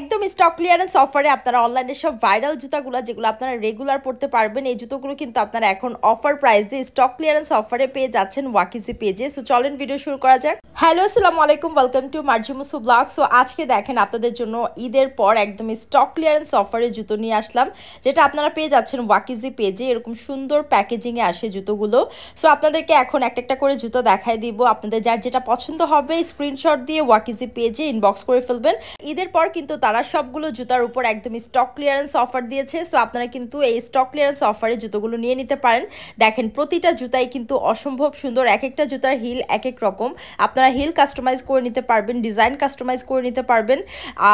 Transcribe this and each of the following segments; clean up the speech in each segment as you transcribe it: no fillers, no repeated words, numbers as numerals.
একদম stock clearance অফারে আপনারা অনলাইনে সব ভাইরাল জুতাগুলো যেগুলো আপনারা রেগুলার পড়তে পারবেন, এই জুতোগুলো কিন্তু আপনারা এখন অফার প্রাইস দিয়ে স্টক ক্লিয়ারেন্স অফারে পেয়ে যাচ্ছেন ওয়াকিজি পেজে। সো চলেন ভিডিও শুরু করা যাক। হ্যালো, আসসালামু আলাইকুম, ওয়েলকাম টু মার্জি মুসু ব্লগ। সো আজকে দেখেন আপনাদের জন্য ঈদের পর একদম স্টক ক্লিয়ারেন্স অফারে জুতো নিয়ে আসলাম, যেটা আপনারা পেয়ে যাচ্ছেন ওয়াকিজি পেজে। এরকম সুন্দর প্যাকেজিংয়ে আসে জুতোগুলো। সো আপনাদেরকে এখন একটা একটা করে জুতো দেখাই দিব, আপনাদের যার যেটা পছন্দ হবে স্ক্রিনশট দিয়ে ওয়াকিজি পেজে ইনবক্স করে ফেলবেন। ঈদের পর কিন্তু তারা সবগুলো জুতার উপর একদম স্টক ক্লিয়ারেন্স অফার দিয়েছে। সো আপনারা কিন্তু এই স্টক ক্লিয়ারেন্স অফারে জুতোগুলো নিয়ে নিতে পারেন। দেখেন প্রতিটা জুতাই কিন্তু অসম্ভব সুন্দর, এক একটা জুতার হিল এক এক রকম। আপনারা হিল কাস্টমাইজ করে নিতে পারবেন, ডিজাইন কাস্টমাইজ করে নিতে পারবেন।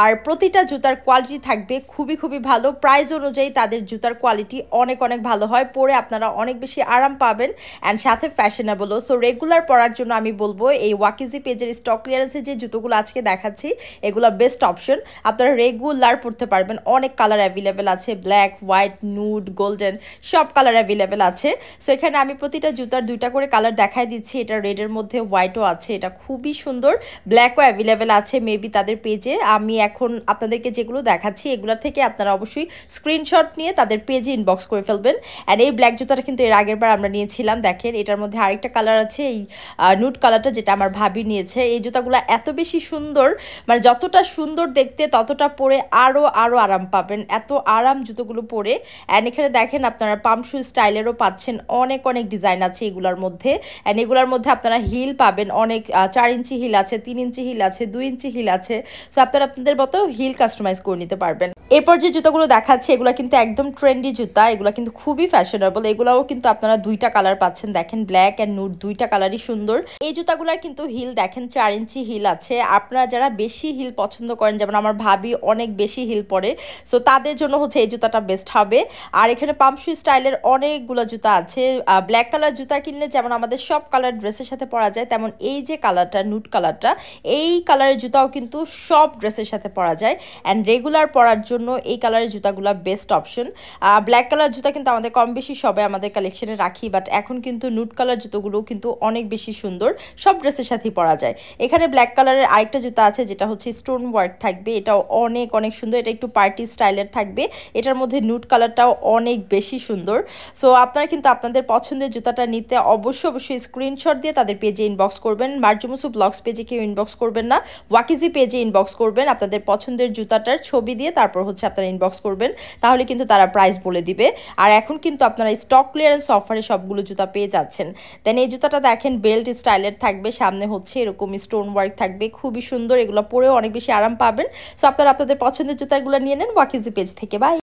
আর প্রতিটা জুতার কোয়ালিটি থাকবে খুবই খুবই ভালো। প্রাইস অনুযায়ী তাদের জুতার কোয়ালিটি অনেক অনেক ভালো হয়, পরে আপনারা অনেক বেশি আরাম পাবেন অ্যান্ড সাথে ফ্যাশনেবলও। সো রেগুলার পরার জন্য আমি বলবো এই ওয়াকিজি পেজের স্টক ক্লিয়ারেন্সে যে জুতোগুলো আজকে দেখাচ্ছি এগুলো বেস্ট অপশন। আপনারা রেগুলার পরতে পারবেন, অনেক কালার অ্যাভেলেবেল আছে, ব্ল্যাক, হোয়াইট, নুড, গোল্ডেন, সব কালার অ্যাভেলেবেল আছে। সো এখানে আমি প্রতিটা জুতার দুইটা করে কালার দেখাই দিচ্ছি। এটা রেডের মধ্যে হোয়াইটও আছে, এটা খুবই সুন্দর। ব্ল্যাকও অ্যাভেলেবেল আছে মেবি তাদের পেজে। আমি এখন আপনাদেরকে যেগুলো দেখাচ্ছি এগুলোর থেকে আপনারা অবশ্যই স্ক্রিনশট নিয়ে তাদের পেজে ইনবক্স করে ফেলবেন। অ্যান্ড এই ব্ল্যাক জুতাটা কিন্তু এর আগের বার আমরা নিয়েছিলাম। দেখেন এটার মধ্যে আরেকটা কালার আছে, এই নুড কালারটা, যেটা আমার ভাবি নিয়েছে। এই জুতাগুলো এত বেশি সুন্দর, মানে যতটা সুন্দর দেখতে ততটা পরে আরও আরাম পাবেন, এত আরাম জুতোগুলো পরে। অ্যান্ড এখানে দেখেন আপনারা পাম্প শু স্টাইলেরও পাচ্ছেন, অনেক অনেক ডিজাইন আছে এগুলোর মধ্যে। অ্যান্ড এগুলোর মধ্যে আপনারা হিল পাবেন অনেক, 4 ইঞ্চি হিল আছে, 3 ইঞ্চি হিল আছে, 2 ইঞ্চি হিল আছে। সো আপনারা আপনাদের মতো হিল কাস্টমাইজ করে নিতে পারবেন। এরপর যে জুতোগুলো দেখাচ্ছে এগুলো কিন্তু একদম ট্রেন্ডি জুতা, এগুলো কিন্তু খুবই ফ্যাশনেবল। এগুলোও কিন্তু আপনারা দুইটা কালার পাচ্ছেন, দেখেন ব্ল্যাক অ্যান্ড নুড, দুইটা কালারই সুন্দর। এই জুতাগুলোর কিন্তু হিল দেখেন 4 ইঞ্চি হিল আছে। আপনারা যারা বেশি হিল পছন্দ করেন, যেমন আমার ভাবি অনেক বেশি হিল পরে, সো তাদের জন্য হচ্ছে এই জুতাটা বেস্ট হবে। আর এখানে পাম্প শু স্টাইলের অনেকগুলো জুতা আছে। ব্ল্যাক কালার জুতা কিনলে যেমন আমাদের সব কালার ড্রেসের সাথে পরা যায়, তেমন এই যে কালারটা, নুড কালারটা, এই কালারের জুতাও কিন্তু সব ড্রেসের সাথে পরা যায়। অ্যান্ড রেগুলার পরার জন্য এই কালারের জুতাগুলো বেস্ট অপশন। ব্ল্যাক কালার জুতা কিন্তু আমাদের কম বেশি সবাই আমাদের কালেকশনে রাখি, বাট এখন কিন্তু নুড কালার জুতোগুলো কিন্তু অনেক বেশি সুন্দর, সব ড্রেসের সাথেই পরা যায়। এখানে ব্ল্যাক কালারের আরেকটা জুতা আছে যেটা হচ্ছে স্টোন ওয়ার্ক থাকবে, এটাও অনেক অনেক সুন্দর। এটা একটু পার্টি স্টাইলের থাকবে, এটার মধ্যে নুড কালারটাও অনেক বেশি সুন্দর। সো আপনারা কিন্তু আপনাদের পছন্দের জুতাটা নিতে অবশ্যই স্ক্রিনশট দিয়ে তাদের পেজে ইনবক্স করবেন। মার্জি মুসু ব্লগস পেজে কেউ ইনবক্স করবেন না, ওয়াকিজি পেজে ইনবক্স করবেন। আপনাদের পছন্দের জুতাটার ছবি দিয়ে তারপর হচ্ছে আপনারা ইনবক্স করবেন, তাহলে কিন্তু তারা প্রাইস বলে দিবে। আর এখন কিন্তু আপনারা স্টক ক্লিয়ারেন্স অফারে সবগুলো জুতা পেয়ে যাচ্ছেন। দেন এই জুতাটা দেখেন বেল্ট স্টাইলের থাকবে, সামনে হচ্ছে এরকম স্টোন ওয়ার্ক থাকবে, খুবই সুন্দর। এগুলো পরেও অনেক বেশি আরাম পাবেন। সো আপনারা আপনাদের পছন্দের জুতাগুলো নিয়ে নেন ওয়াকিজি পেজ থেকে। বাই।